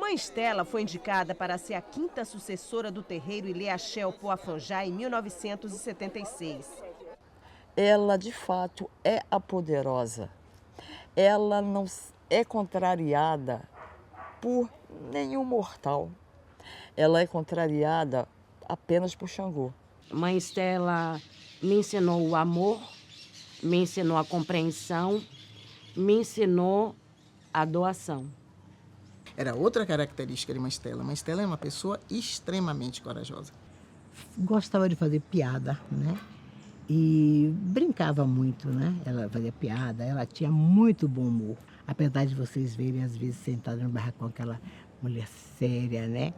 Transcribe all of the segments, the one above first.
Mãe Estela foi indicada para ser a 5ª sucessora do terreiro Ilhéachel Poafonjá em 1976. Ela, de fato, é a poderosa. Ela não é contrariada por nenhum mortal. Ela é contrariada apenas por Xangô. Mãe Estela me ensinou o amor, me ensinou a compreensão, me ensinou a doação. Era outra característica de Mãe Estela. Mãe Estela é uma pessoa extremamente corajosa. Gostava de fazer piada, né? E brincava muito, né? Ela fazia piada, ela tinha muito bom humor. Apesar de vocês verem, às vezes, sentada no barracão, aquela mulher séria, né?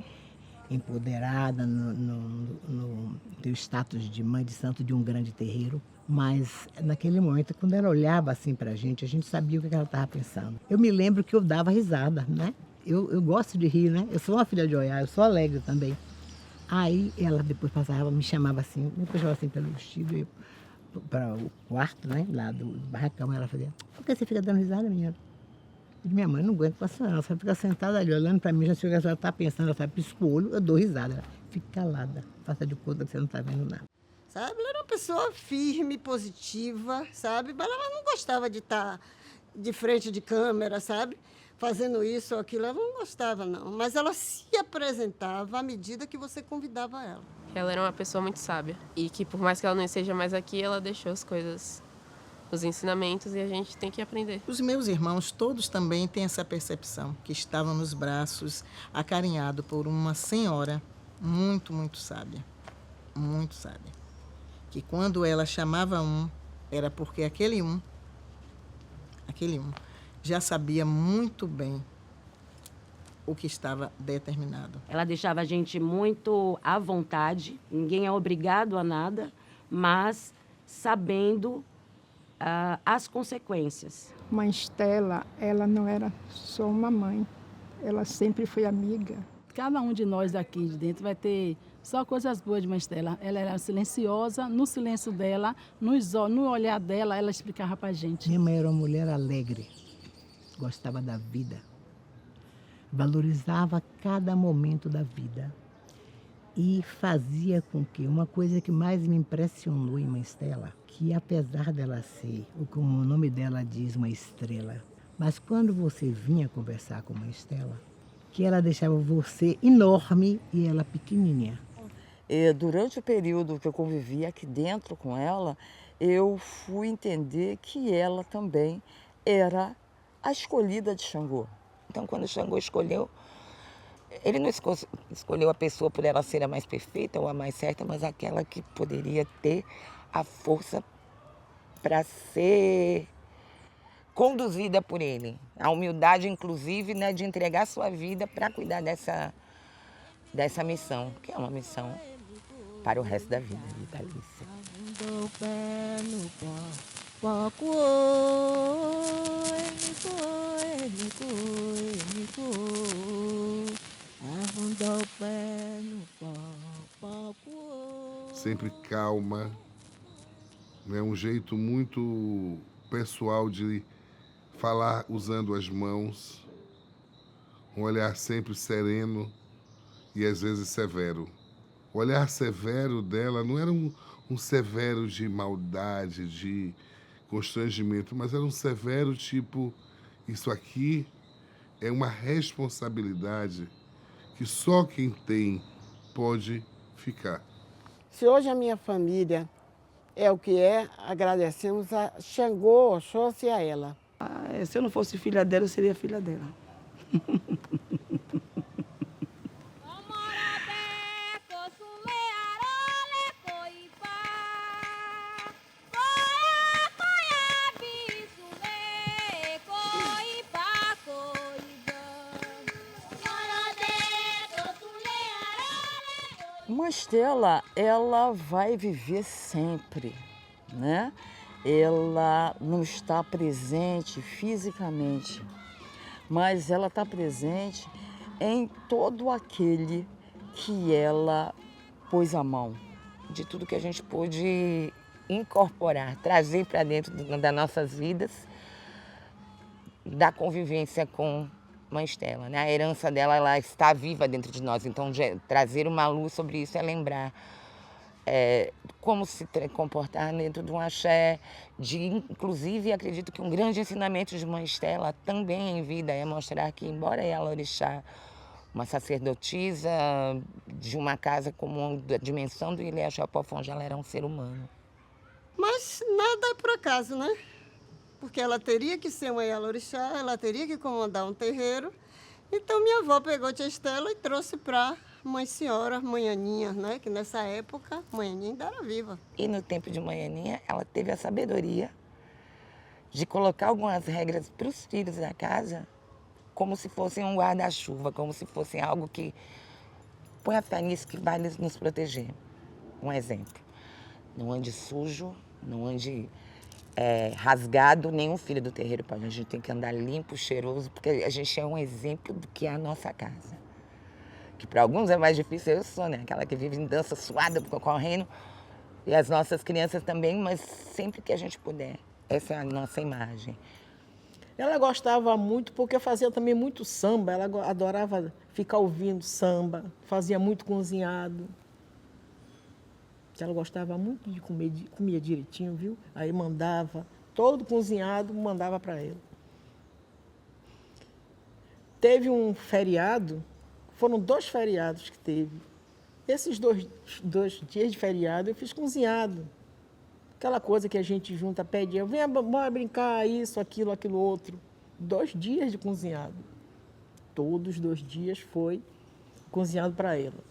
Empoderada no teu status de mãe de santo de um grande terreiro. Mas, naquele momento, quando ela olhava assim pra gente, a gente sabia o que ela estava pensando. Eu me lembro que eu dava risada, né? Eu gosto de rir, né? Eu sou uma filha de Oiá, eu sou alegre também. Aí ela depois passava, me chamava assim, me puxava assim pelo vestido para o quarto, né? Lá do barracão. Ela fazia: por que você fica dando risada, menina? Minha mãe, não aguento passar, ela só fica sentada ali olhando para mim, já chega, ela está pensando, ela sabe, pisca o olho, eu dou risada. Ela fica calada, faça de conta que você não está vendo nada. Sabe, ela era uma pessoa firme, positiva, sabe? Mas ela não gostava de estar de frente de câmera, sabe? Fazendo isso ou aquilo, ela não gostava, não. Mas ela se apresentava à medida que você convidava ela. Ela era uma pessoa muito sábia. E que por mais que ela não esteja mais aqui, ela deixou as coisas, os ensinamentos, e a gente tem que aprender. Os meus irmãos todos também têm essa percepção, que estavam nos braços, acarinhado por uma senhora muito, muito sábia. Muito sábia. Que quando ela chamava um, era porque aquele um, já sabia muito bem o que estava determinado. Ela deixava a gente muito à vontade, ninguém é obrigado a nada, mas sabendo as consequências. Mãe Estela, ela não era só uma mãe, ela sempre foi amiga. Cada um de nós daqui de dentro vai ter só coisas boas de Mãe Estela. Ela era silenciosa, no silêncio dela, no olhar dela, ela explicava pra gente. Minha mãe era uma mulher alegre, gostava da vida, valorizava cada momento da vida e fazia com que, uma coisa que mais me impressionou em Mãe Estela, que apesar dela ser, como o nome dela diz, uma estrela, mas quando você vinha conversar com Mãe Estela, que ela deixava você enorme e ela pequenininha. E durante o período que eu convivi aqui dentro com ela, eu fui entender que ela também era a escolhida de Xangô. Então, quando Xangô escolheu, ele não escolheu a pessoa por ela ser a mais perfeita ou a mais certa, mas aquela que poderia ter a força para ser conduzida por ele. A humildade, inclusive, né, de entregar sua vida para cuidar dessa missão, que é uma missão para o resto da vida, vitalícia. Sempre calma, né? Um jeito muito pessoal de falar usando as mãos, um olhar sempre sereno e às vezes severo. O olhar severo dela não era um severo de maldade, de constrangimento, mas era um severo tipo: isso aqui é uma responsabilidade que só quem tem pode ficar. Se hoje a minha família é o que é, agradecemos a Xangô, Oxóssi e a ela. Se eu não fosse filha dela, eu seria filha dela. Mãe Estela, ela vai viver sempre, né? Ela não está presente fisicamente, mas ela está presente em todo aquele que ela pôs a mão. De tudo que a gente pôde incorporar, trazer para dentro das nossas vidas, da convivência com Mãe Estela, né? A herança dela, ela está viva dentro de nós. Então, trazer uma luz sobre isso é lembrar como se comportar dentro de um axé. Inclusive, acredito que um grande ensinamento de Mãe Estela também em vida é mostrar que, embora ela orixá, uma sacerdotisa de uma casa como a dimensão do Ilê Axé Poafonjá, ela era um ser humano. Mas nada é por acaso, né? Porque ela teria que ser uma Yalorixá, ela teria que comandar um terreiro. Então minha avó pegou Tia Estela e trouxe para Mãe Senhora, Manhaninha, né? Que nessa época, Manhaninha ainda era viva. E no tempo de Manhaninha, ela teve a sabedoria de colocar algumas regras para os filhos da casa, como se fossem um guarda-chuva, como se fossem algo que põe a fé nisso que vai nos proteger. Um exemplo, não ande sujo, não ande rasgado, nenhum filho do terreiro pode. A gente tem que andar limpo, cheiroso, porque a gente é um exemplo do que é a nossa casa. Que para alguns é mais difícil, eu sou, né? Aquela que vive em dança suada, correndo, e as nossas crianças também, mas sempre que a gente puder. Essa é a nossa imagem. Ela gostava muito, porque fazia também muito samba, ela adorava ficar ouvindo samba, fazia muito cozinhado. Ela gostava muito de comer, comia direitinho, viu? Aí mandava, todo cozinhado, mandava para ela. Teve um feriado, foram 2 feriados que teve. Esses dois dias de feriado eu fiz cozinhado. Aquela coisa que a gente junta, pede, venha brincar, isso, aquilo, aquilo outro. 2 dias de cozinhado. Todos os 2 dias foi cozinhado para ela.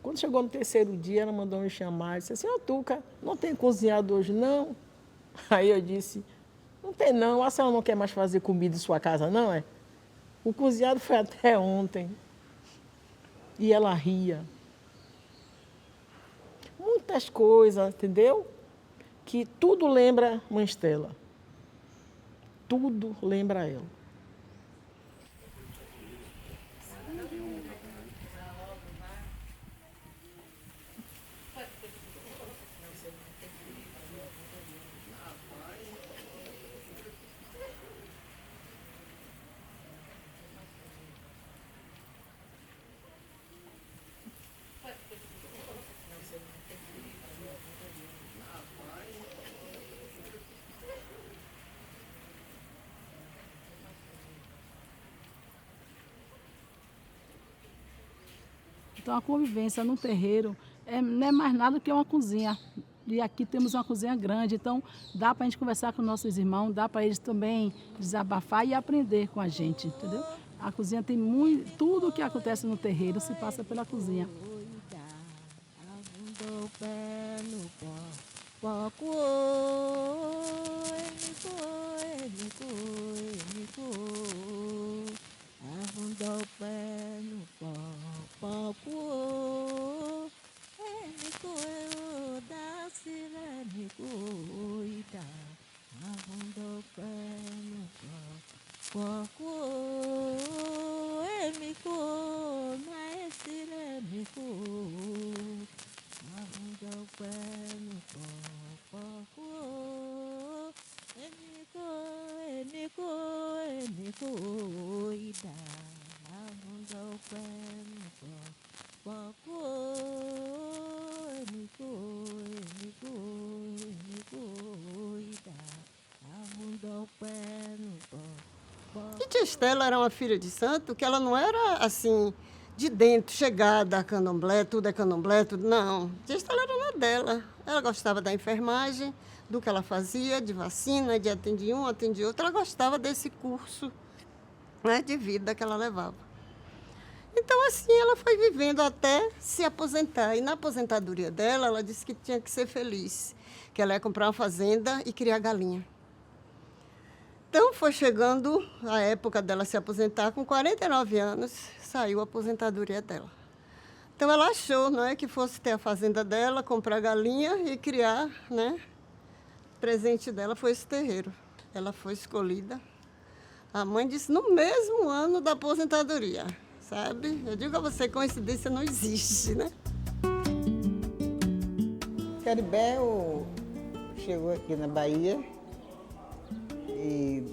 Quando chegou no 3º dia, ela mandou me chamar e disse assim, Tuca, não tem cozinhado hoje, não? Aí eu disse, não tem não, a senhora não quer mais fazer comida em sua casa, não, é? O cozinhado foi até ontem. E ela ria. Muitas coisas, entendeu? Que tudo lembra Mãe Estela. Tudo lembra ela. Então, a convivência no terreiro não é mais nada que uma cozinha. E aqui temos uma cozinha grande, então dá para a gente conversar com nossos irmãos, dá para eles também desabafar e aprender com a gente, entendeu? A cozinha tem muito, tudo o que acontece no terreiro se passa pela cozinha. E Tia Estela era uma filha de santo que ela não era assim, de dentro, chegada a candomblé, tudo, não. Tia Estela era na dela. Ela gostava da enfermagem, do que ela fazia, de vacina, de atende um, atende outro. Ela gostava desse curso, né, de vida que ela levava. Então, assim, ela foi vivendo até se aposentar. E na aposentadoria dela, ela disse que tinha que ser feliz, que ela ia comprar uma fazenda e criar galinha. Então, foi chegando a época dela se aposentar, com 49 anos, saiu a aposentadoria dela. Então, ela achou, né, que fosse ter a fazenda dela, comprar galinha e criar, né? O presente dela foi esse terreiro. Ela foi escolhida. A mãe disse, no mesmo ano da aposentadoria, sabe? Eu digo a você, coincidência não existe, né? Caribé chegou aqui na Bahia e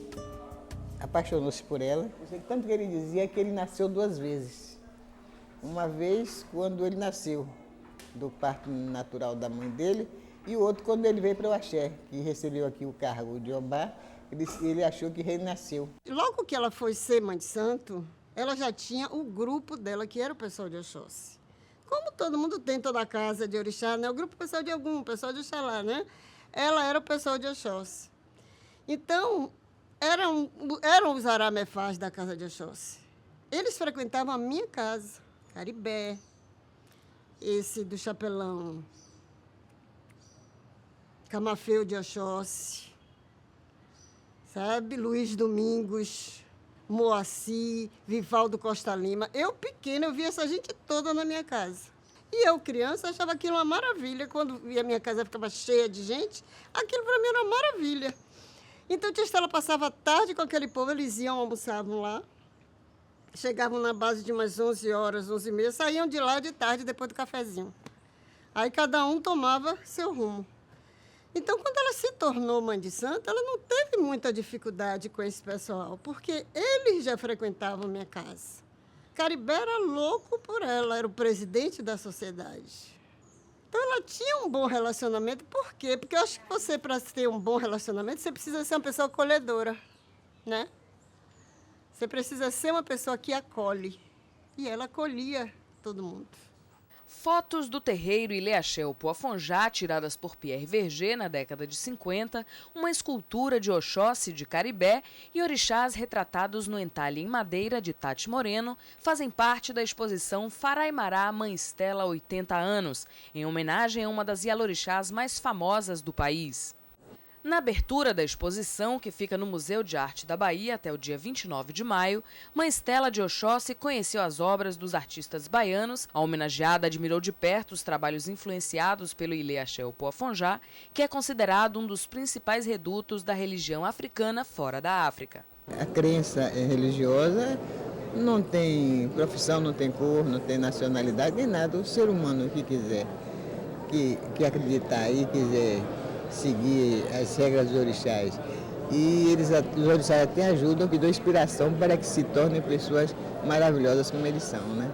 apaixonou-se por ela. Tanto que ele dizia que ele nasceu 2 vezes. Uma vez quando ele nasceu do parto natural da mãe dele e o outro quando ele veio para o Axé, que recebeu aqui o cargo de Obá, ele achou que renasceu. Logo que ela foi ser mãe de santo, ela já tinha o grupo dela, que era o pessoal de Oxóssi. Como todo mundo tem toda a casa de orixá, né? O grupo pessoal de Ogum, o pessoal de Oxalá, né? Ela era o pessoal de Oxóssi. Então, eram os aramefás da casa de Oxóssi. Eles frequentavam a minha casa, Caribé, esse do Chapelão, Camafeu de Oxóssi, sabe? Luiz Domingos, Moacir, Vivaldo Costa Lima. Eu, pequena, eu via essa gente toda na minha casa. E eu, criança, achava aquilo uma maravilha. Quando via a minha casa ficava cheia de gente, aquilo para mim era uma maravilha. Então, tia Estela passava a tarde com aquele povo, eles iam, almoçavam lá, chegavam na base de umas 11 horas, 11h30, saíam de lá de tarde, depois do cafezinho. Aí cada um tomava seu rumo. Então, quando ela se tornou mãe de santo, ela não teve muita dificuldade com esse pessoal, porque eles já frequentavam minha casa. Caribé era louco por ela, era o presidente da sociedade. Então, ela tinha um bom relacionamento. Por quê? Porque eu acho que você, para ter um bom relacionamento, você precisa ser uma pessoa acolhedora, né? Você precisa ser uma pessoa que acolhe. E ela acolhia todo mundo. Fotos do terreiro Ileaxé Poafonjá, tiradas por Pierre Verger na década de 50, uma escultura de Oxóssi de Caribé e orixás retratados no entalhe em madeira de Tati Moreno fazem parte da exposição Faraimará Mãe Estela 80 anos, em homenagem a uma das ialorixás mais famosas do país. Na abertura da exposição, que fica no Museu de Arte da Bahia até o dia 29 de maio, Mãe Estela de Oxóssi conheceu as obras dos artistas baianos. A homenageada admirou de perto os trabalhos influenciados pelo Ileaxé Poafonjá, que é considerado um dos principais redutos da religião africana fora da África. A crença religiosa não tem profissão, não tem cor, não tem nacionalidade, nem nada. O ser humano que quiser, que acreditar e quiser seguir as regras dos orixás. E os orixás até ajudam, que dão inspiração para que se tornem pessoas maravilhosas como eles são, né?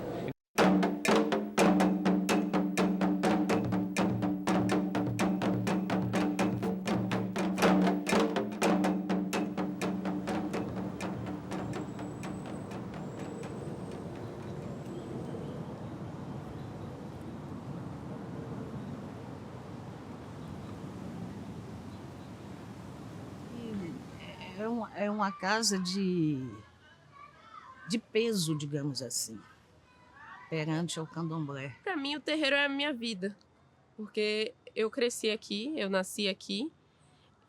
É uma casa de peso, digamos assim, perante ao candomblé. Para mim, o terreiro é a minha vida, porque eu cresci aqui, eu nasci aqui,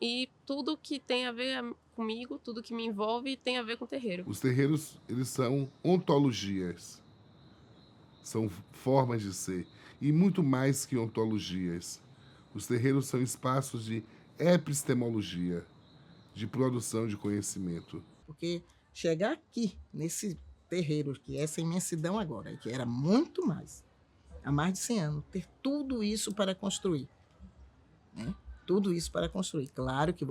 e tudo que tem a ver comigo, tudo que me envolve, tem a ver com o terreiro. Os terreiros, eles são ontologias, são formas de ser, e muito mais que ontologias. Os terreiros são espaços de epistemologia, de produção de conhecimento. Porque chegar aqui, nesse terreiro, que é essa imensidão agora, que era muito mais, há mais de 100 anos, ter tudo isso para construir, né? Tudo isso para construir. Claro que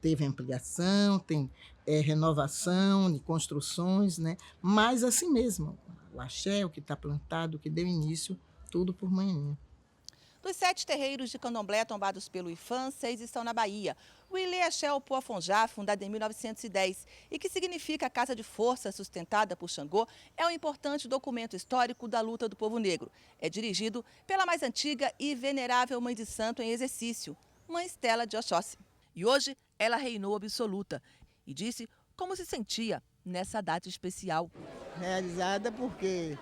teve ampliação, tem renovação de construções, né? Mas assim mesmo, o axé, o que está plantado, o que deu início, tudo por manhã. Dos 7 terreiros de candomblé tombados pelo IFAM, 6 estão na Bahia. O Ileaxé Poafonjá, fundado em 1910 e que significa casa de força sustentada por Xangô, é um importante documento histórico da luta do povo negro. É dirigido pela mais antiga e venerável mãe de santo em exercício, Mãe Estela de Oxóssi. E hoje ela reinou absoluta e disse como se sentia nessa data especial. Realizada porque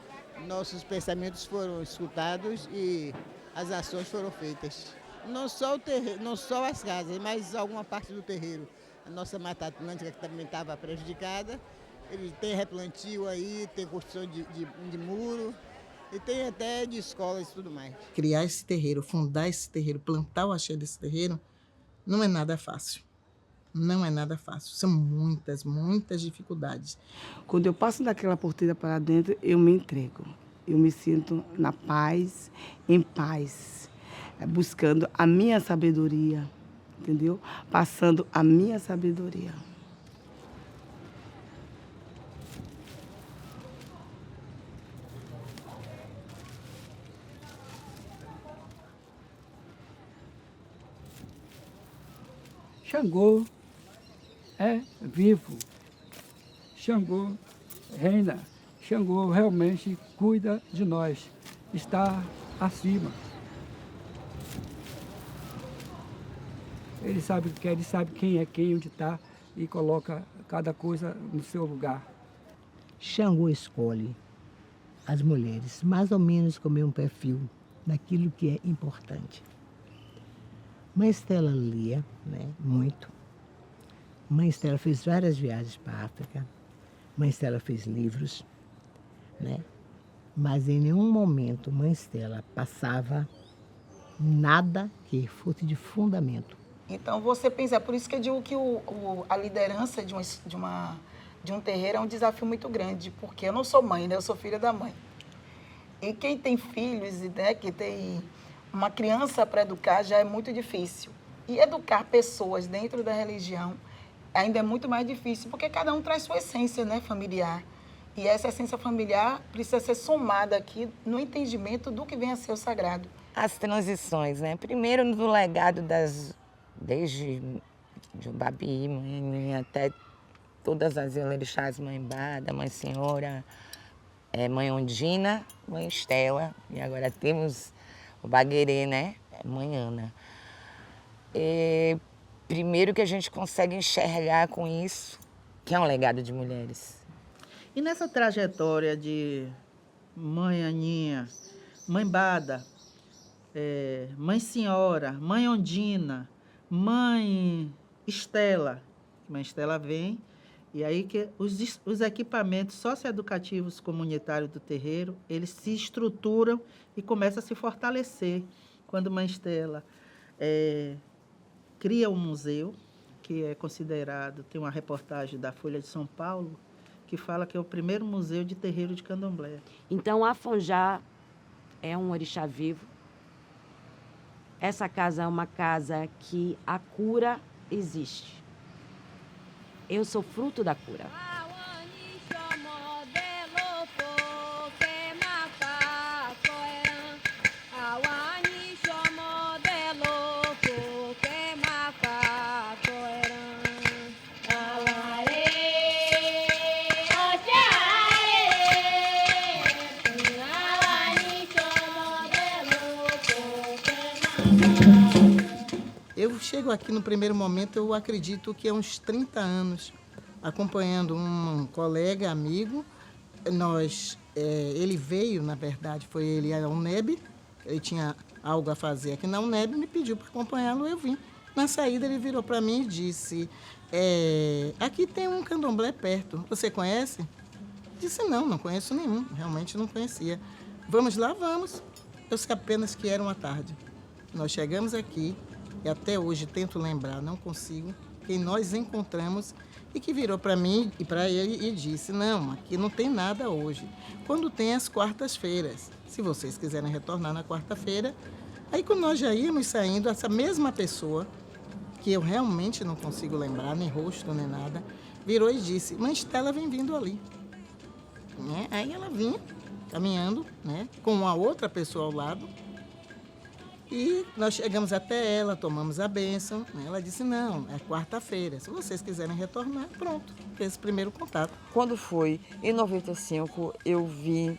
nossos pensamentos foram escutados e as ações foram feitas. Não só o terreiro, não só as casas, mas alguma parte do terreiro. A nossa Mata Atlântica, que também estava prejudicada, ele tem replantio aí, tem construção de muro, e tem até de escolas e tudo mais. Criar esse terreiro, fundar esse terreiro, plantar o axé desse terreiro, não é nada fácil. Não é nada fácil. São muitas, muitas dificuldades. Quando eu passo daquela porteira para dentro, eu me entrego. Eu me sinto na paz, em paz, buscando a minha sabedoria, entendeu? Passando a minha sabedoria. Xangô é vivo. Xangô reina. Xangô realmente cuida de nós. Está acima. Ele sabe o que quer, ele sabe quem é quem, onde está e coloca cada coisa no seu lugar. Xangô escolhe as mulheres mais ou menos com o mesmo perfil daquilo que é importante. Mãe Estela lia, né, muito. Mãe Estela fez várias viagens para a África. Mãe Estela fez livros, né? Mas em nenhum momento Mãe Estela passava nada que fosse de fundamento. Então você pensa, é por isso que eu digo que a liderança de um terreiro é um desafio muito grande, porque eu não sou mãe, né? Eu sou filha da mãe. E quem tem filhos, né, que tem uma criança para educar já é muito difícil. E educar pessoas dentro da religião ainda é muito mais difícil, porque cada um traz sua essência, né, familiar. E essa essência familiar precisa ser somada aqui no entendimento do que vem a ser o sagrado. As transições, né? Primeiro no legado desde o Babi, Mãe, até todas as orixás, Mãe Bada, Mãe Senhora, Mãe Ondina, Mãe Estela, e agora temos o Baguerê, né? Mãe Ana. Primeiro que a gente consegue enxergar com isso, que é um legado de mulheres. E nessa trajetória de Mãe Aninha, Mãe Bada, Mãe Senhora, Mãe Ondina, Mãe Estela, Mãe Estela vem, e aí que os equipamentos socioeducativos comunitários do terreiro, eles se estruturam e começam a se fortalecer. Quando Mãe Estela cria um museu, que é considerado, tem uma reportagem da Folha de São Paulo, que fala que é o primeiro museu de terreiro de candomblé. Então, Afonjá é um orixá vivo. Essa casa é uma casa que a cura existe. Eu sou fruto da cura. Eu chego aqui no primeiro momento, eu acredito que é uns 30 anos, acompanhando um colega, amigo. Ele veio, na verdade, foi ele à UNEB, ele tinha algo a fazer aqui na UNEB, me pediu para acompanhá-lo, eu vim. Na saída ele virou para mim e disse, aqui tem um candomblé perto, você conhece? Disse, não conheço nenhum, realmente não conhecia. Vamos lá, vamos. Eu sei apenas que era uma tarde. Nós chegamos aqui, e até hoje tento lembrar, não consigo, quem nós encontramos e que virou para mim e para ele e disse, não, aqui não tem nada hoje. Quando tem as quartas-feiras, se vocês quiserem retornar na quarta-feira, aí quando nós já íamos saindo, essa mesma pessoa, que eu realmente não consigo lembrar, nem rosto, nem nada, virou e disse, Mãe Estela vem vindo ali. Né? Aí ela vinha caminhando, né, com uma outra pessoa ao lado, e nós chegamos até ela, tomamos a bênção. Ela disse, não, é quarta-feira. Se vocês quiserem retornar, pronto. Fez esse primeiro contato. Quando foi em 95, eu vim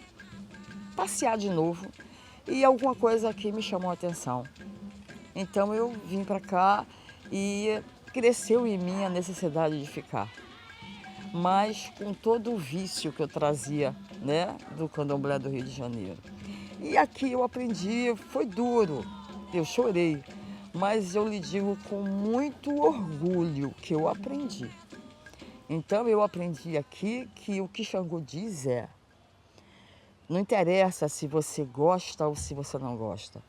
passear de novo e alguma coisa aqui me chamou a atenção. Então eu vim para cá e cresceu em mim a necessidade de ficar. Mas com todo o vício que eu trazia, né, do candomblé do Rio de Janeiro. E aqui eu aprendi, foi duro. Eu chorei, mas eu lhe digo com muito orgulho que eu aprendi. Então eu aprendi aqui que o que Xangô diz não interessa se você gosta ou se você não gosta.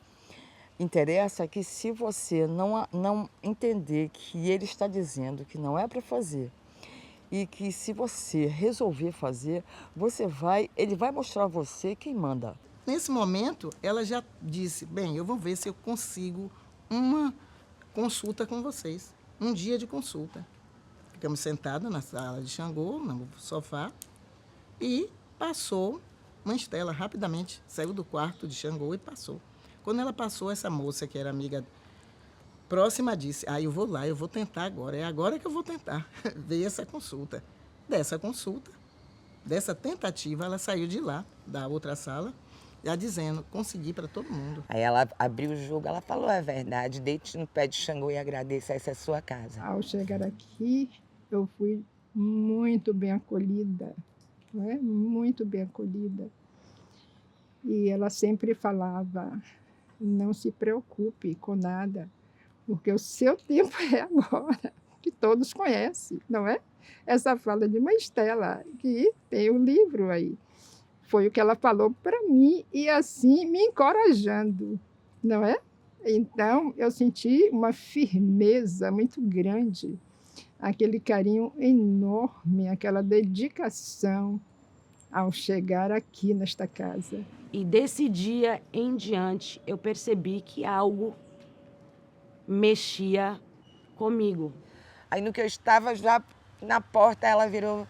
Interessa que se você não entender que ele está dizendo que não é para fazer e que se você resolver fazer, ele vai mostrar a você quem manda. Nesse momento, ela já disse, bem, eu vou ver se eu consigo uma consulta com vocês, um dia de consulta. Ficamos sentados na sala de Xangô, no sofá, e passou, Mãe Estela rapidamente saiu do quarto de Xangô e passou. Quando ela passou, essa moça, que era amiga próxima disse, eu vou lá, eu vou tentar agora, é agora que eu vou tentar. Veio essa consulta. Dessa tentativa, ela saiu de lá, da outra sala, já dizendo, consegui para todo mundo. Aí ela abriu o jogo, ela falou a verdade, deite no pé de Xangô e agradeça, essa é a sua casa. Ao chegar aqui, eu fui muito bem acolhida, né? Muito bem acolhida. E ela sempre falava, não se preocupe com nada, porque o seu tempo é agora, que todos conhecem, não é? Essa fala de Mãe Estela, que tem um livro aí. Foi o que ela falou para mim e assim me encorajando, não é? Então, eu senti uma firmeza muito grande, aquele carinho enorme, aquela dedicação ao chegar aqui nesta casa. E desse dia em diante, eu percebi que algo mexia comigo. Aí no que eu estava já na porta, ela virou,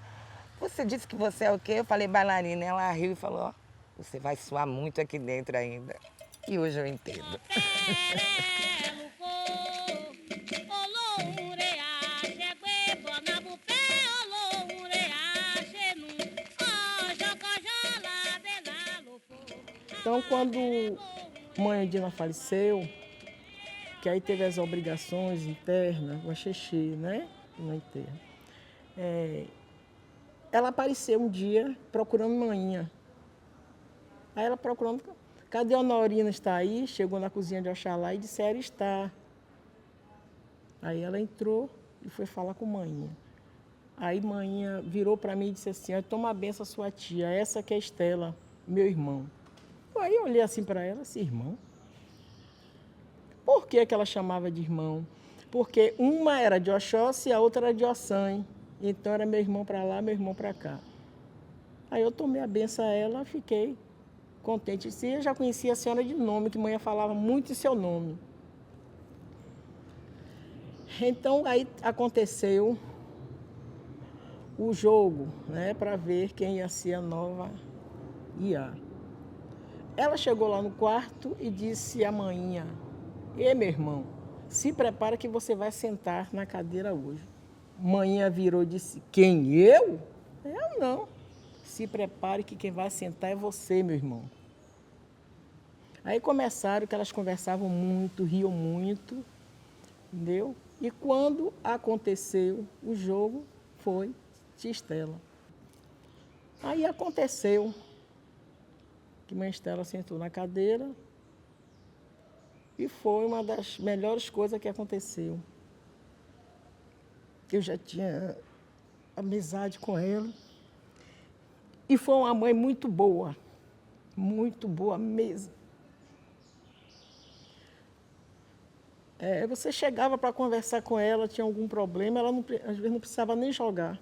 você disse que você é o quê? Eu falei bailarina. Ela riu e falou, ó, você vai suar muito aqui dentro ainda. E hoje eu entendo. Então, quando mãe Dina faleceu, que aí teve as obrigações internas, o axixi, né? No enterro. Ela apareceu um dia procurando manhinha. Aí ela procurando, cadê a Honorina? Está aí? Chegou na cozinha de Oxalá e disseram, está. Aí ela entrou e foi falar com manhinha. Aí manhinha virou para mim e disse assim, toma a benção sua tia, essa que é Estela, meu irmão. Aí eu olhei assim para ela, esse irmão. Por que ela chamava de irmão? Porque uma era de Oxóssi e a outra era de Ossanha. Então era meu irmão para lá, meu irmão para cá. Aí eu tomei a benção a ela, fiquei contente. Eu já conhecia a senhora de nome, que mãe falava muito em seu nome. Então aí aconteceu o jogo, né, para ver quem ia ser a nova Iá. Ela chegou lá no quarto e disse à manhinha, meu irmão, se prepara que você vai sentar na cadeira hoje. Manhinha virou e disse, quem, eu? Eu não. Se prepare que quem vai sentar é você, meu irmão. Aí começaram que elas conversavam muito, riam muito, entendeu? E quando aconteceu o jogo, foi tia Estela. Aí aconteceu que mãe Estela sentou na cadeira e foi uma das melhores coisas que aconteceu. Eu já tinha amizade com ela. E foi uma mãe muito boa mesmo. Você chegava para conversar com ela, tinha algum problema, ela não, às vezes não precisava nem jogar.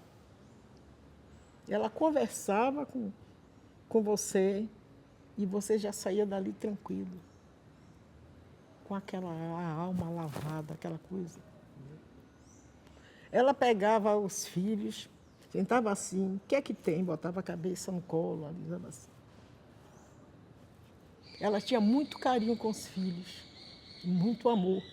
Ela conversava com você e você já saía dali tranquilo, com aquela alma lavada, aquela coisa. Ela pegava os filhos, sentava assim, o que é que tem? Botava a cabeça no colo, avisava assim. Ela tinha muito carinho com os filhos, muito amor.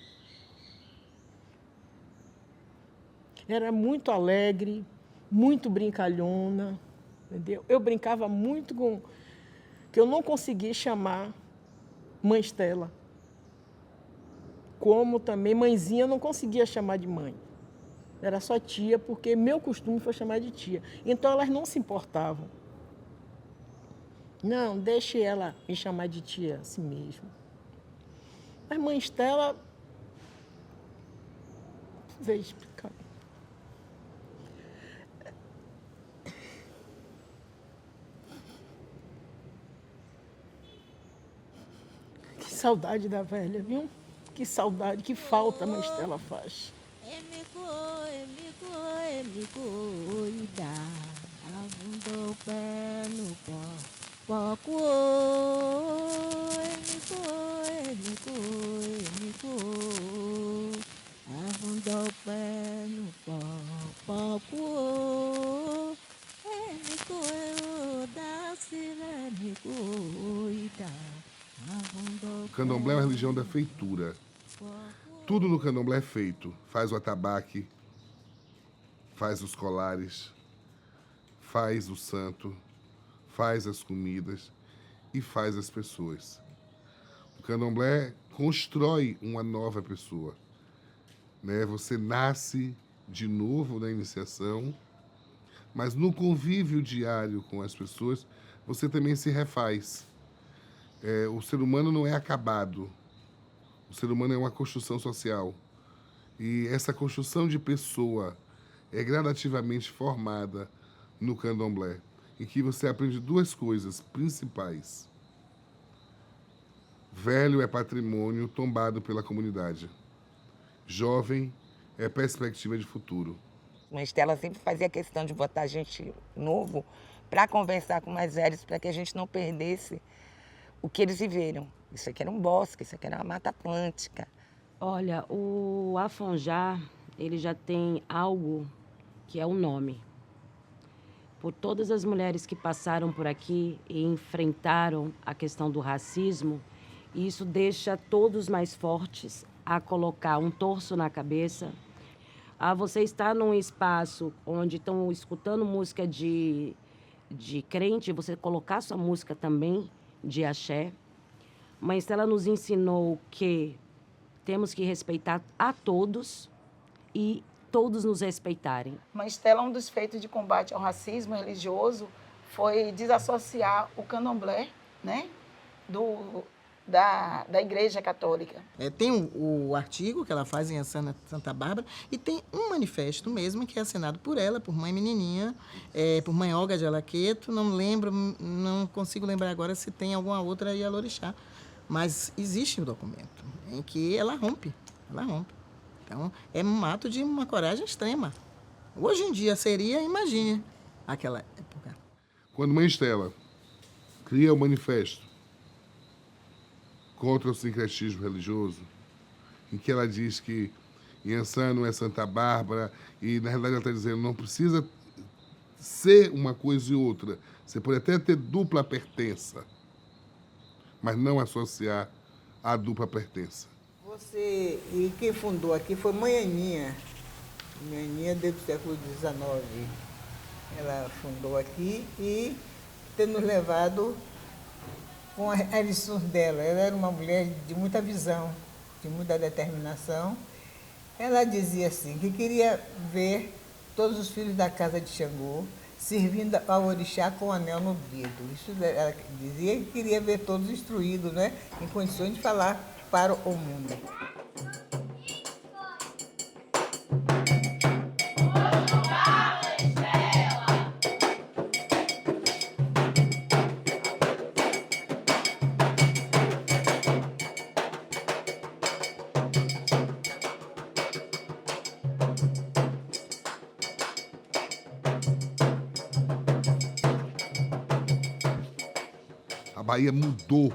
Era muito alegre, muito brincalhona, entendeu? Eu brincava muito com... que eu não conseguia chamar Mãe Estela. Como também mãezinha eu não conseguia chamar de mãe. Era só tia, porque meu costume foi chamar de tia. Então, elas não se importavam. Não, deixe ela me chamar de tia, assim mesmo. Mas Mãe Estela... Vou explicar. Que saudade da velha, viu? Que saudade, que falta a Mãe Estela faz. Candomblé é uma religião da feitura. Tudo no candomblé é feito. Faz o atabaque, faz os colares, faz o santo, faz as comidas e faz as pessoas. O candomblé constrói uma nova pessoa, né? Você nasce de novo na iniciação, mas no convívio diário com as pessoas, você também se refaz. O ser humano não é acabado. O ser humano é uma construção social. E essa construção de pessoa é gradativamente formada no candomblé, em que você aprende duas coisas principais. Velho é patrimônio tombado pela comunidade. Jovem é perspectiva de futuro. Mas Estela sempre fazia questão de botar gente novo para conversar com mais velhos, para que a gente não perdesse o que eles viveram. Isso aqui era um bosque, isso aqui era uma mata atlântica. Olha, o Afonjá, ele já tem algo que é o nome. Por todas as mulheres que passaram por aqui e enfrentaram a questão do racismo, isso deixa todos mais fortes a colocar um torso na cabeça. Você está num espaço onde estão escutando música de crente, você colocar sua música também de axé. Mas ela nos ensinou que temos que respeitar a todos e todos nos respeitarem. Mãe Estela, um dos feitos de combate ao racismo religioso foi desassociar o candomblé, né, da Igreja Católica. Tem o artigo que ela faz em Santa Bárbara e tem um manifesto mesmo que é assinado por ela, por mãe Menininha, por mãe Olga de Alaqueto, não consigo lembrar agora se tem alguma outra Ialorixá, mas existe um documento em que ela rompe. Então, é um ato de uma coragem extrema. Hoje em dia seria, imagine, aquela época. Quando mãe Estela cria o manifesto contra o sincretismo religioso, em que ela diz que Iansã não é Santa Bárbara, e na realidade ela está dizendo não precisa ser uma coisa e outra. Você pode até ter dupla pertença, mas não associar a dupla pertença. E quem fundou aqui foi Mãe Aninha. Mãe Aninha desde o século XIX. Ela fundou aqui e tem nos levado com as lições dela. Ela era uma mulher de muita visão, de muita determinação. Ela dizia assim, que queria ver todos os filhos da casa de Xangô servindo ao orixá com o anel no dedo. Isso ela dizia que queria ver todos instruídos, né, em condições de falar para o mundo. A Bahia mudou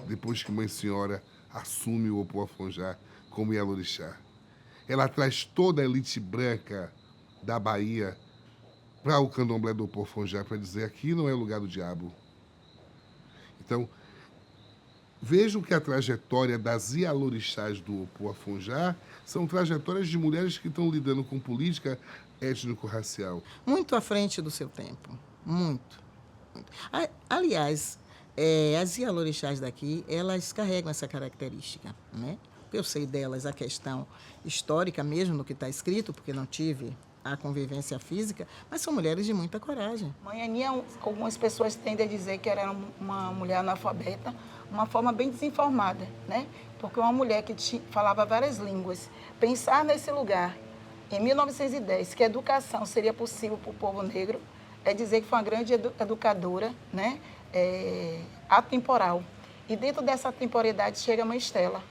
depois que Mãe Senhora assume o Opoafonjá como Ialorixá. Ela traz toda a elite branca da Bahia para o candomblé do Opoafonjá para dizer aqui não é lugar do diabo. Então, vejam que a trajetória das Ialorixás do Opoafonjá são trajetórias de mulheres que estão lidando com política étnico-racial. Muito à frente do seu tempo, muito. Aliás, as Ialorixás daqui, elas carregam essa característica, né? Eu sei delas a questão histórica mesmo no que está escrito, porque não tive a convivência física, mas são mulheres de muita coragem. Mãe Aninha, algumas pessoas tendem a dizer que ela era uma mulher analfabeta, uma forma bem desinformada, né? Porque uma mulher que falava várias línguas, pensar nesse lugar, em 1910, que a educação seria possível para o povo negro, é dizer que foi uma grande educadora, né? Atemporal. E dentro dessa temporalidade chega a Mãe Estela,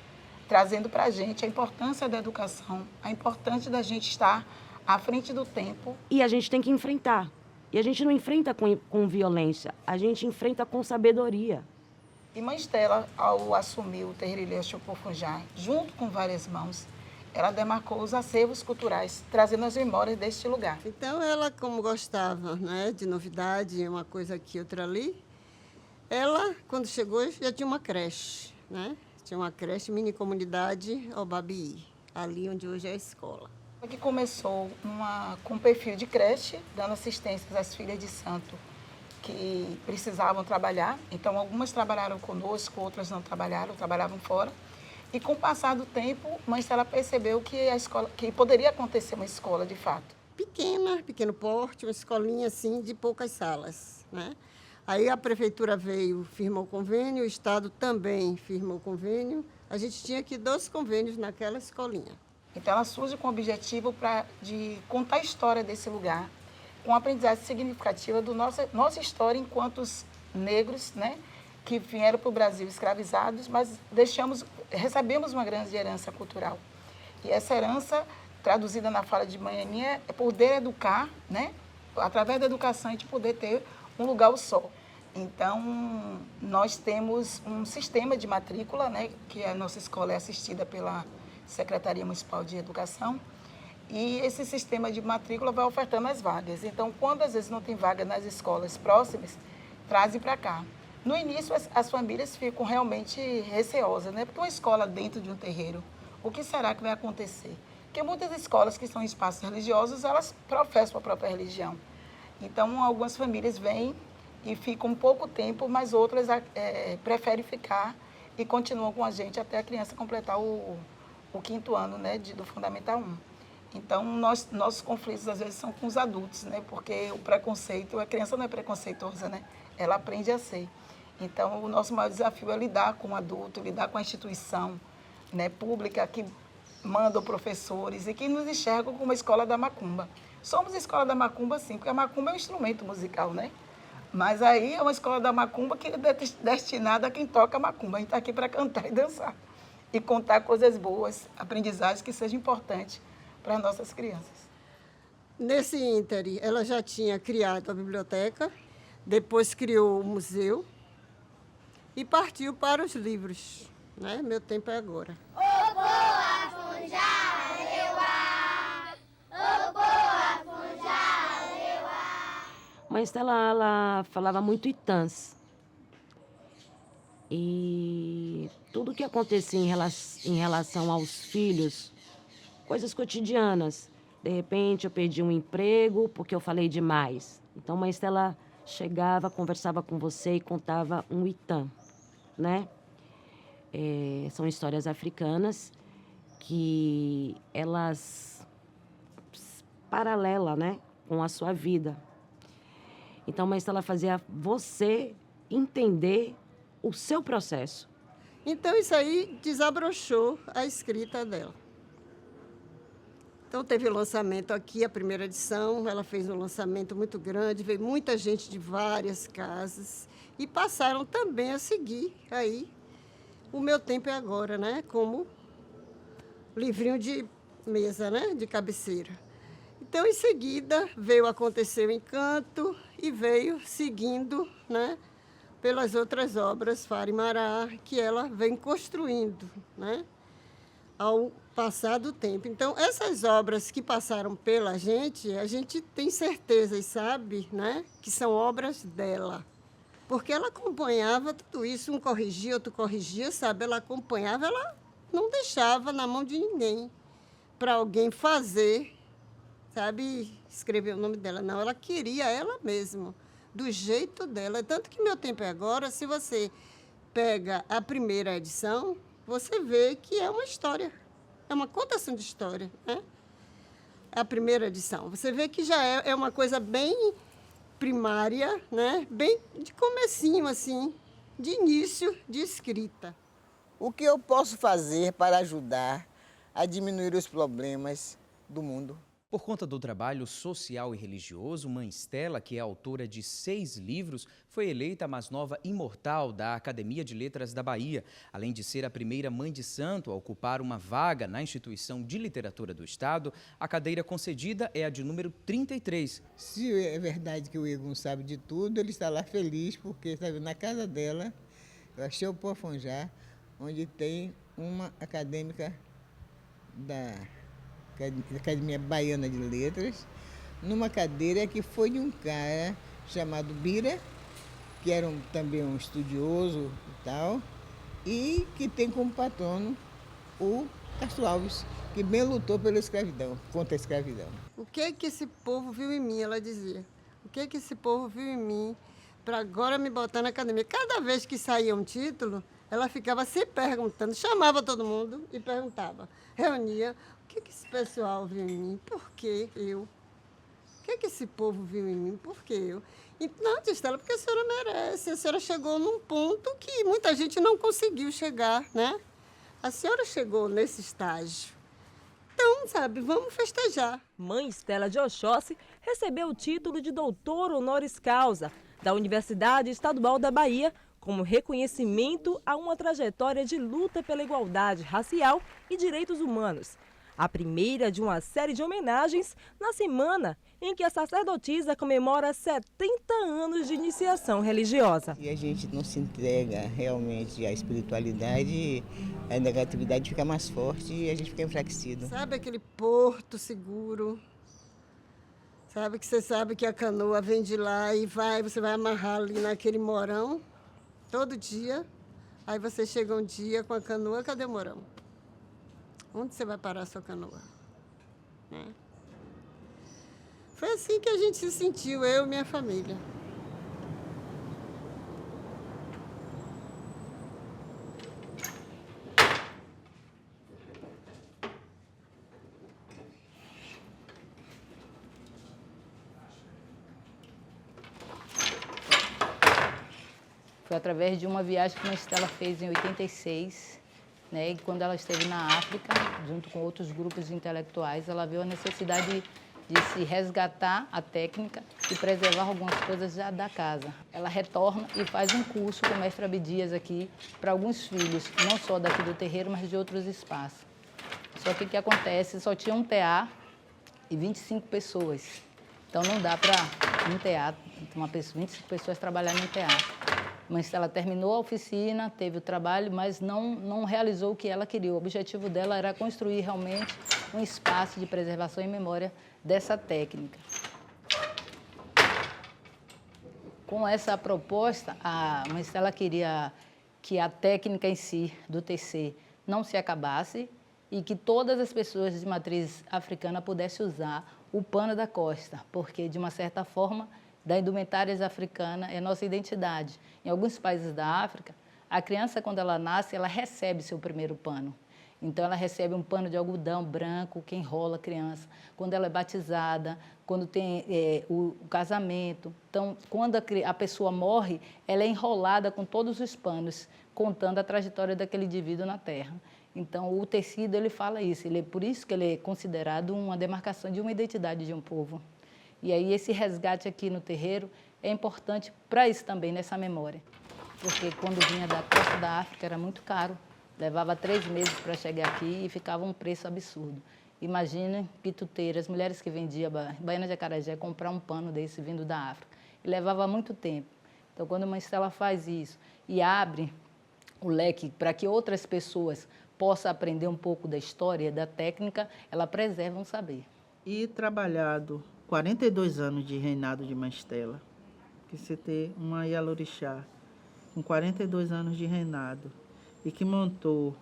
trazendo para a gente a importância da educação, a importância da gente estar à frente do tempo. E a gente tem que enfrentar. E a gente não enfrenta com violência, a gente enfrenta com sabedoria. E Mãe Estela, ao assumir o terreiro Ilhéu Opoafonjá, junto com várias mãos, ela demarcou os acervos culturais, trazendo as memórias deste lugar. Então, ela, como gostava, né, de novidade, uma coisa aqui, outra ali, ela, quando chegou, já tinha uma creche, né? Tinha uma creche, mini comunidade Obabií. ali onde hoje é a escola. Que começou com perfil de creche, dando assistência às filhas de santo que precisavam trabalhar. Então, algumas trabalharam conosco, outras não trabalharam, trabalhavam fora. E com o passar do tempo, mãe Estela percebeu que poderia acontecer uma escola de fato. Pequeno porte, uma escolinha assim de poucas salas, né? Aí a prefeitura veio, firmou o convênio, o Estado também firmou o convênio. A gente tinha aqui 2 convênios naquela escolinha. Então, ela surge com o objetivo de contar a história desse lugar, com a aprendizagem significativa da nossa história enquanto negros, né, que vieram para o Brasil escravizados, mas recebemos uma grande herança cultural. E essa herança, traduzida na fala de Mãe Aninha, é poder educar, né, através da educação, a gente poder ter um lugar ao sol. Então, nós temos um sistema de matrícula, né, que a nossa escola é assistida pela Secretaria Municipal de Educação, e esse sistema de matrícula vai ofertando as vagas. Então, quando às vezes não tem vaga nas escolas próximas, trazem para cá. No início, as famílias ficam realmente receosas, né? Porque uma escola dentro de um terreiro, o que será que vai acontecer? Porque muitas escolas que são em espaços religiosos, elas professam a própria religião. Então, algumas famílias vêm e ficam um pouco tempo, mas outras preferem ficar e continuam com a gente até a criança completar o 5º ano, né, do Fundamental 1. Então, nossos conflitos, às vezes, são com os adultos, né? Porque o preconceito, a criança não é preconceituosa, né? Ela aprende a ser. Então, o nosso maior desafio é lidar com o adulto, lidar com a instituição, né, pública que manda professores e que nos enxergam como a escola da macumba. Somos a escola da macumba, sim, porque a macumba é um instrumento musical, né? Mas aí é uma escola da macumba que é destinada a quem toca macumba. A gente está aqui para cantar e dançar. E contar coisas boas, aprendizagens que sejam importantes para as nossas crianças. Nesse ínterim, ela já tinha criado a biblioteca, depois criou o museu e partiu para os livros, né? Meu tempo é agora. Mãe Estela, ela falava muito Itãs. E tudo que acontecia em relação aos filhos, coisas cotidianas. De repente, eu perdi um emprego porque eu falei demais. Então, Mãe Estela chegava, conversava com você e contava um Itã, né? São histórias africanas que elas paralelam, né, com a sua vida. Então, Mãe Estela fazia você entender o seu processo. Então, isso aí desabrochou a escrita dela. Então, teve o lançamento aqui, a primeira edição, ela fez um lançamento muito grande, veio muita gente de várias casas e passaram também a seguir aí O Meu Tempo é Agora, né? Como livrinho de mesa, né? De cabeceira. Então, em seguida, veio acontecer o Encanto e veio seguindo, né? Pelas outras obras, Farimará, que ela vem construindo, né? Ao passar do tempo. Então, essas obras que passaram pela gente, a gente tem certeza e sabe, né, que são obras dela. Porque ela acompanhava tudo isso, um corrigia, outro corrigia, sabe? Ela acompanhava, ela não deixava na mão de ninguém para alguém fazer, sabe, escrever o nome dela. Não, ela queria ela mesma, do jeito dela. Tanto que Meu Tempo é Agora, se você pega a primeira edição, você vê que é uma história. É uma contação de história, né? A primeira edição. Você vê que já é uma coisa bem primária, né? Bem de comecinho, assim, de início de escrita. O que eu posso fazer para ajudar a diminuir os problemas do mundo? Por conta do trabalho social e religioso, Mãe Estela, que é autora de 6 livros, foi eleita a mais nova imortal da Academia de Letras da Bahia, além de ser a primeira mãe de santo a ocupar uma vaga na Instituição de Literatura do Estado. A cadeira concedida é a de número 33. Se é verdade que o Igor não sabe de tudo, ele está lá feliz, porque sabe, na casa dela, eu achei o Poafonjá, onde tem uma acadêmica da Academia Baiana de Letras, numa cadeira que foi de um cara chamado Bira, que era também um estudioso e tal, e que tem como patrono o Castro Alves, que bem lutou pela escravidão, contra a escravidão. O que esse povo viu em mim, ela dizia. O que esse povo viu em mim para agora me botar na academia? Cada vez que saía um título, ela ficava se perguntando, chamava todo mundo e perguntava. Reunia, o que esse pessoal viu em mim? Por que eu? O que esse povo viu em mim? Por que eu? Não, tia Estela, porque a senhora merece. A senhora chegou num ponto que muita gente não conseguiu chegar, né? A senhora chegou nesse estágio. Então, sabe, vamos festejar. Mãe Estela de Oxóssi recebeu o título de doutor honoris causa da Universidade Estadual da Bahia como reconhecimento a uma trajetória de luta pela igualdade racial e direitos humanos. A primeira de uma série de homenagens na semana em que a sacerdotisa comemora 70 anos de iniciação religiosa. E a gente não se entrega realmente à espiritualidade, a negatividade fica mais forte e a gente fica enfraquecido. Sabe aquele porto seguro? Sabe que você sabe que a canoa vem de lá e você vai amarrar ali naquele morão todo dia. Aí você chega um dia com a canoa, cadê o morão? Onde você vai parar a sua canoa? Né? Foi assim que a gente se sentiu, eu e minha família. Foi através de uma viagem que a Estela fez em 86, né? E quando ela esteve na África, junto com outros grupos de intelectuais, ela viu a necessidade de se resgatar a técnica e preservar algumas coisas já da casa. Ela retorna e faz um curso com o mestre Abdias aqui para alguns filhos, não só daqui do terreiro, mas de outros espaços. Só que o que acontece? Só tinha um TA e 25 pessoas. Então não dá para um TA, 25 pessoas trabalharem no TA. Mas ela terminou a oficina, teve o trabalho, mas não realizou o que ela queria. O objetivo dela era construir realmente um espaço de preservação e memória dessa técnica. Com essa proposta, a Estela queria que a técnica em si do TC não se acabasse e que todas as pessoas de matriz africana pudessem usar o pano da costa, porque, de uma certa forma, da indumentárias africana é nossa identidade. Em alguns países da África, a criança, quando ela nasce, ela recebe seu primeiro pano. Então, ela recebe um pano de algodão branco que enrola a criança. Quando ela é batizada, quando tem o casamento. Então, quando a pessoa morre, ela é enrolada com todos os panos, contando a trajetória daquele indivíduo na Terra. Então, o tecido, ele fala isso. Por isso que ele é considerado uma demarcação de uma identidade de um povo. E aí, esse resgate aqui no terreiro é importante para isso também, nessa memória. Porque quando vinha da costa da África era muito caro. Levava 3 meses para chegar aqui e ficava um preço absurdo. Imagina pituteiras, mulheres que vendiam baiana de acarajé, comprar um pano desse vindo da África. E levava muito tempo. Então, quando uma Estela faz isso e abre o leque para que outras pessoas possam aprender um pouco da história, da técnica, ela preserva um saber. E trabalhado 42 anos de reinado de Mãe Estela, que você ter uma Ialorixá com 42 anos de reinado e que montou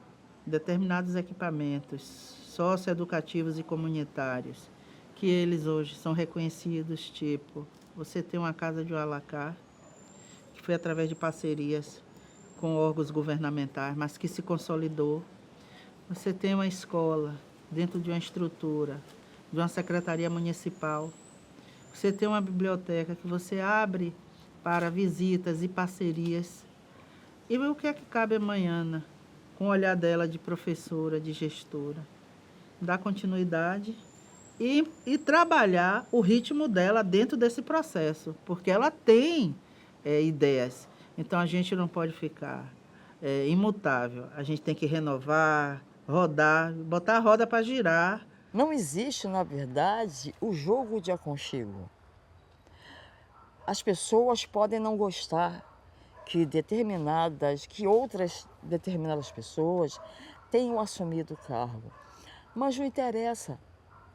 determinados equipamentos socioeducativos e comunitários, que eles hoje são reconhecidos, tipo, você tem uma casa de Ualacá, que foi através de parcerias com órgãos governamentais, mas que se consolidou. Você tem uma escola dentro de uma estrutura, de uma secretaria municipal. Você tem uma biblioteca que você abre para visitas e parcerias. E o que é que cabe amanhã, com o olhar dela de professora, de gestora? Dar continuidade e trabalhar o ritmo dela dentro desse processo, porque ela tem ideias. Então, a gente não pode ficar imutável. A gente tem que renovar, rodar, botar a roda para girar. Não existe, na verdade, o jogo de aconchego. As pessoas podem não gostar que outras determinadas pessoas tenham assumido o cargo. Mas não interessa.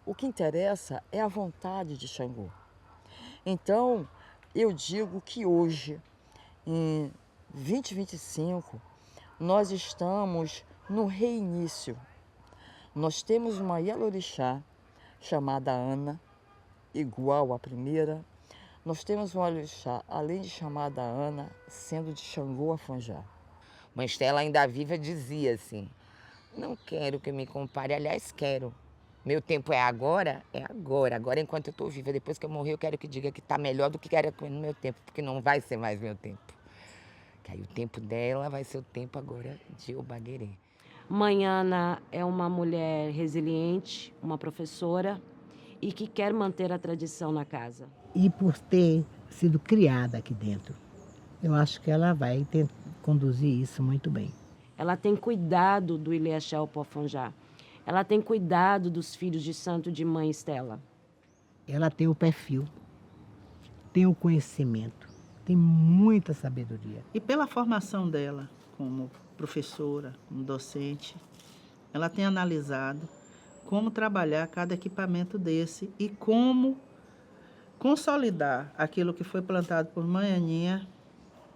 O que interessa é a vontade de Xangô. Então, eu digo que hoje, em 2025, nós estamos no reinício. Nós temos uma Yalorixá chamada Ana, igual à primeira. Nós temos uma Yalorixá, além de chamada Ana, sendo de Xangô Afonjá. Mãe Estela, ainda viva, dizia assim: não quero que me compare, aliás, quero. Meu tempo é agora, agora enquanto eu estou viva. Depois que eu morrer, eu quero que diga que está melhor do que era no meu tempo, porque não vai ser mais meu tempo. Que aí o tempo dela vai ser o tempo agora de Obaguerê. Mãe Ana é uma mulher resiliente, uma professora e que quer manter a tradição na casa. E por ter sido criada aqui dentro, eu acho que ela vai conduzir isso muito bem. Ela tem cuidado do Ilê Axé Opoafonjá. Ela tem cuidado dos filhos de santo de Mãe Estela. Ela tem o perfil, tem o conhecimento, tem muita sabedoria. E pela formação dela como professora, como docente, ela tem analisado como trabalhar cada equipamento desse e como consolidar aquilo que foi plantado por Mãe Aninha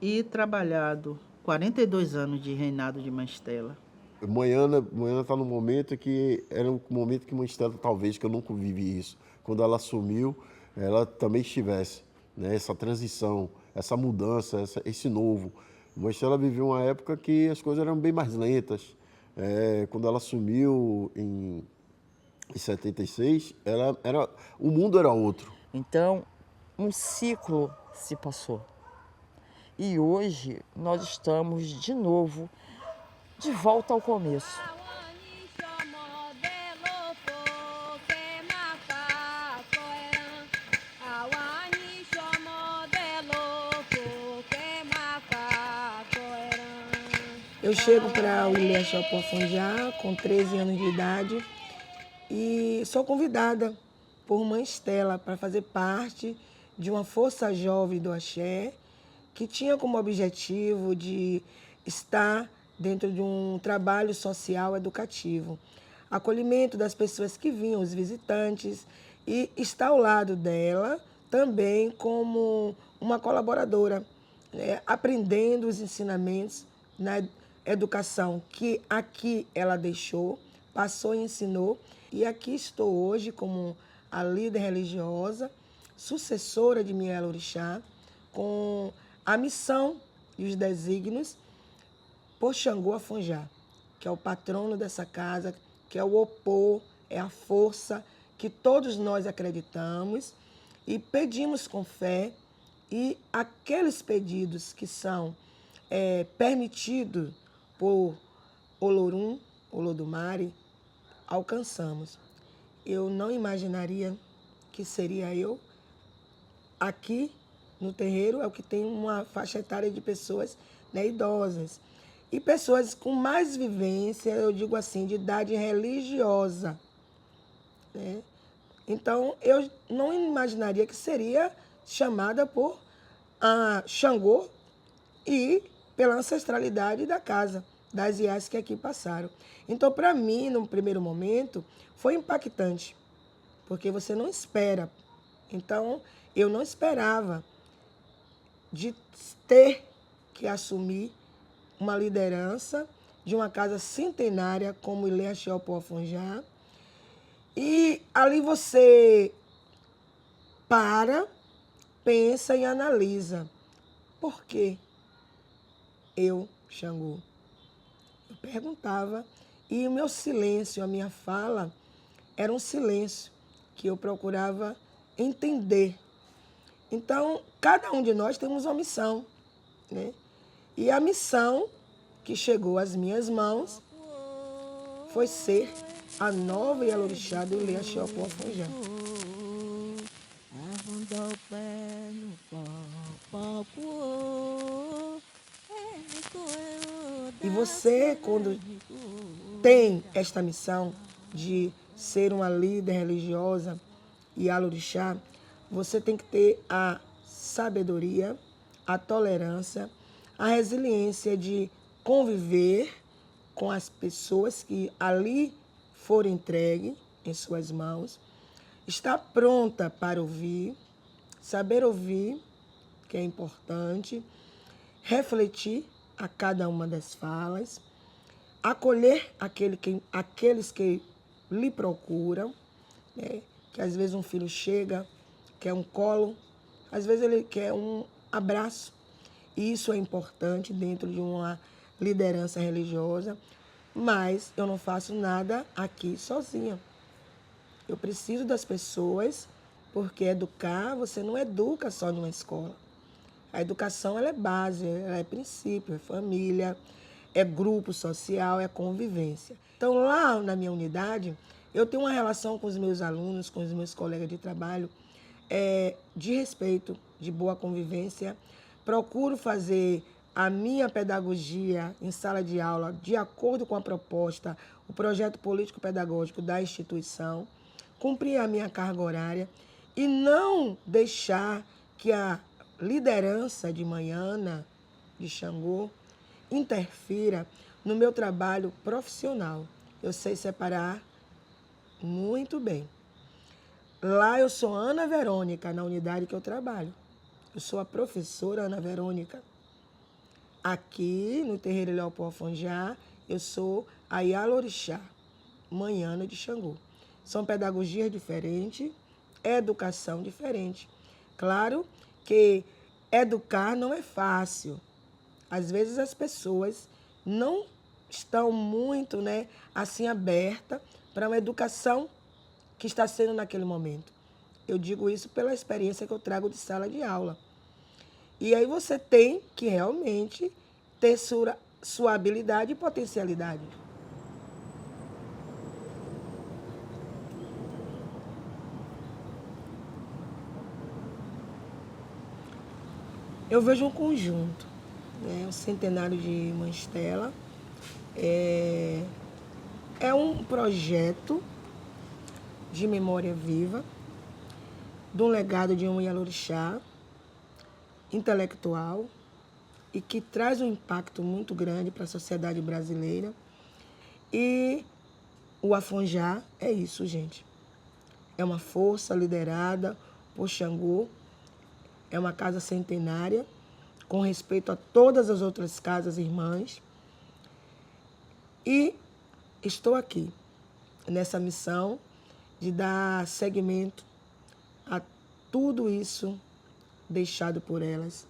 e trabalhado 42 anos de reinado de Mãe Estela. Mãe Ana está num momento que era um momento que Mãe Estela, talvez, que eu nunca vivi isso. Quando ela assumiu, ela também estivesse, né? Essa transição, essa mudança, esse novo. Mãe Estela viveu uma época que as coisas eram bem mais lentas. Quando ela assumiu em 76, o mundo era outro. Então, um ciclo se passou. E hoje nós estamos de novo de volta ao começo. Eu chego para o Ilê Axé Opoafonjá com 13 anos de idade e sou convidada por Mãe Estela para fazer parte de uma força jovem do Axé que tinha como objetivo de estar dentro de um trabalho social educativo, acolhimento das pessoas que vinham, os visitantes, e estar ao lado dela também como uma colaboradora, né, aprendendo os ensinamentos na educação que aqui ela deixou, passou e ensinou, e aqui estou hoje como a líder religiosa, sucessora de minha Yalorixá, com a missão e os desígnios por Xangô Afonjá, que é o patrono dessa casa, que é o Opô, é a força que todos nós acreditamos e pedimos com fé, e aqueles pedidos que são permitidos por Olorum, Olodumare, alcançamos. Eu não imaginaria que seria eu. Aqui no terreiro é o que tem uma faixa etária de pessoas, né, idosas. E pessoas com mais vivência, eu digo assim, de idade religiosa, né? Então, eu não imaginaria que seria chamada por Xangô e pela ancestralidade da casa, das iás que aqui passaram. Então, para mim, no primeiro momento, foi impactante, porque você não espera. Então, eu não esperava de ter que assumir uma liderança de uma casa centenária como Ilê Axé Opoafonjá. E ali você pensa e analisa. Por que eu, Xangô? Eu perguntava, e o meu silêncio, a minha fala, era um silêncio que eu procurava entender. Então, cada um de nós temos uma missão, né? E a missão que chegou às minhas mãos foi ser a nova Yalorixá do Ilê Axé Opoafonjá. E você, quando tem esta missão de ser uma líder religiosa e Yalorixá, você tem que ter a sabedoria, a tolerância, a resiliência de conviver com as pessoas que ali foram entregues em suas mãos, estar pronta para ouvir, saber ouvir, que é importante, refletir a cada uma das falas, acolher aqueles que lhe procuram, né? Que às vezes um filho chega, quer um colo, às vezes ele quer um abraço. E isso é importante dentro de uma liderança religiosa, mas eu não faço nada aqui sozinha. Eu preciso das pessoas, porque educar, você não educa só numa escola. A educação ela é base, ela é princípio, é família, é grupo social, é convivência. Então, lá na minha unidade, eu tenho uma relação com os meus alunos, com os meus colegas de trabalho, de respeito, de boa convivência. Procuro fazer a minha pedagogia em sala de aula de acordo com a proposta, o projeto político-pedagógico da instituição, cumprir a minha carga horária e não deixar que a liderança de Manhana, de Xangô, interfira no meu trabalho profissional. Eu sei separar muito bem. Lá eu sou Ana Verônica, na unidade que eu trabalho. Eu sou a professora Ana Verônica. Aqui, no terreiro Leopoldo-Afonjá, eu sou a Yalorixá, Manhana de Xangô. São pedagogias diferentes, educação diferente. Claro que educar não é fácil. Às vezes as pessoas não estão muito, assim abertas para uma educação que está sendo naquele momento. Eu digo isso pela experiência que eu trago de sala de aula. E aí você tem que realmente ter sua habilidade e potencialidade. Eu vejo um conjunto, o centenário de Mãe Stella é um projeto de memória viva, de um legado de um Yalorixá intelectual e que traz um impacto muito grande para a sociedade brasileira. E o Afonjá é isso, gente. É uma força liderada por Xangô, é uma casa centenária, com respeito a todas as outras casas irmãs. E estou aqui, nessa missão de dar seguimento a tudo isso deixado por elas.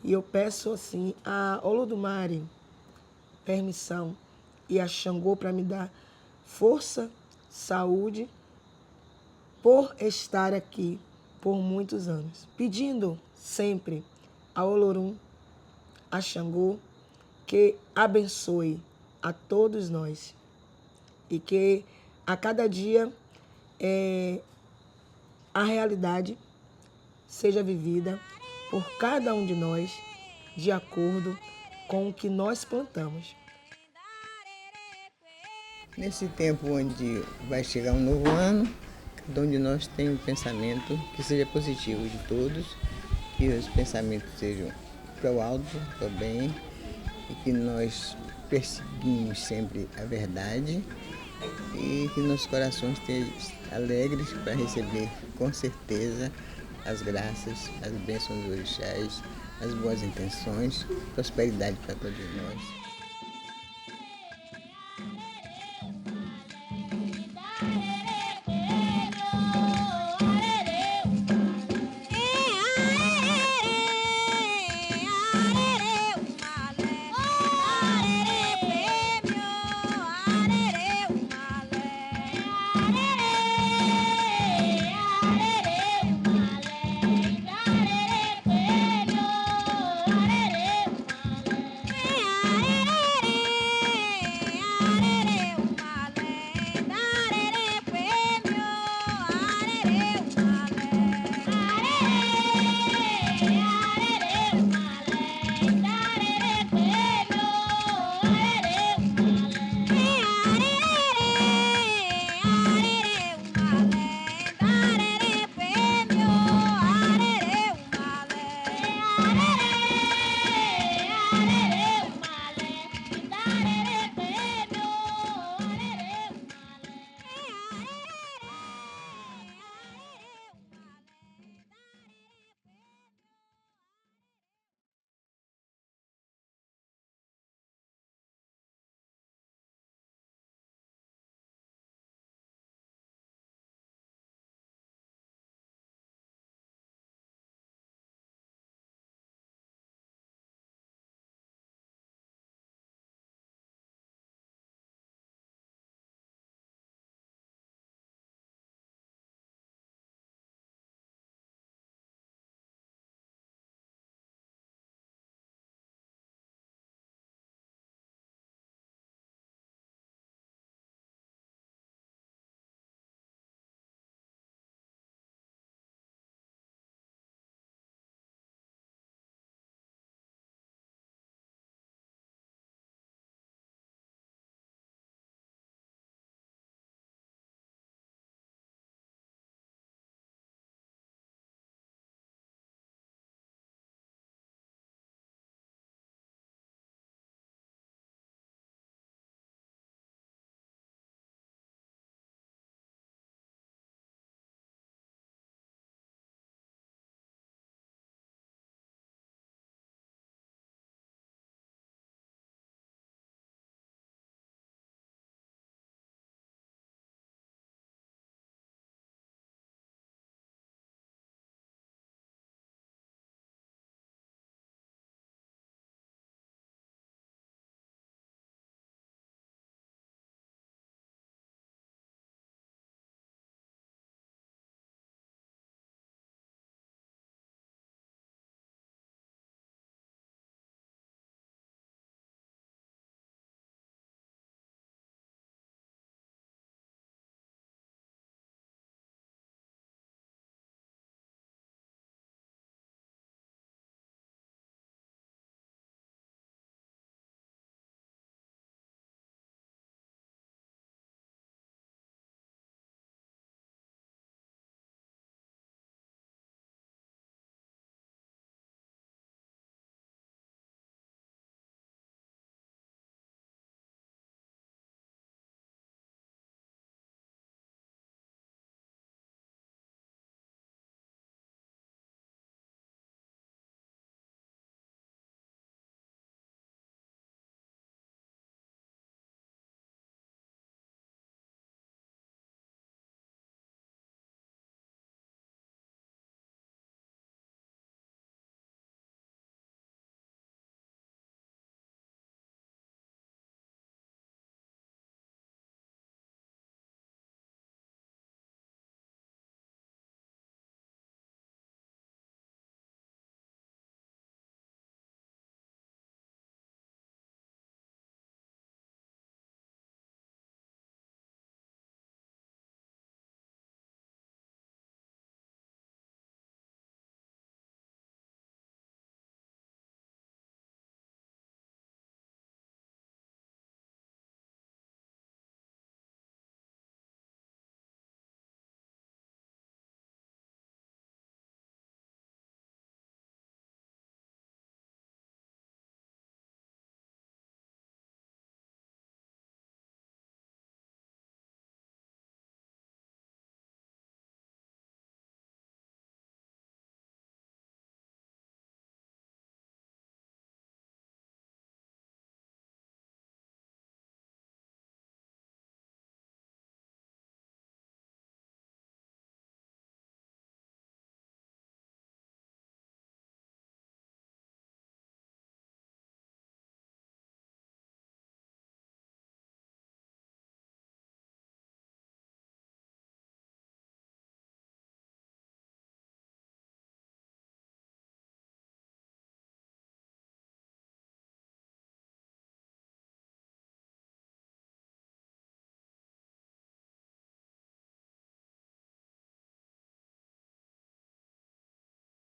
E eu peço, assim, a Olodumare permissão e a Xangô para me dar força, saúde, por estar aqui por muitos anos. Pedindo sempre a Olorum, a Xangô, que abençoe a todos nós e que a cada dia a realidade seja vivida por cada um de nós de acordo com o que nós plantamos. Nesse tempo onde vai chegar um novo ano, cada um de nós tem um pensamento que seja positivo de todos, que os pensamentos sejam para o alto, para o bem, e que nós perseguimos sempre a verdade e que nossos corações estejam alegres para receber com certeza as graças, as bênçãos dos orixás, as boas intenções, prosperidade para todos nós.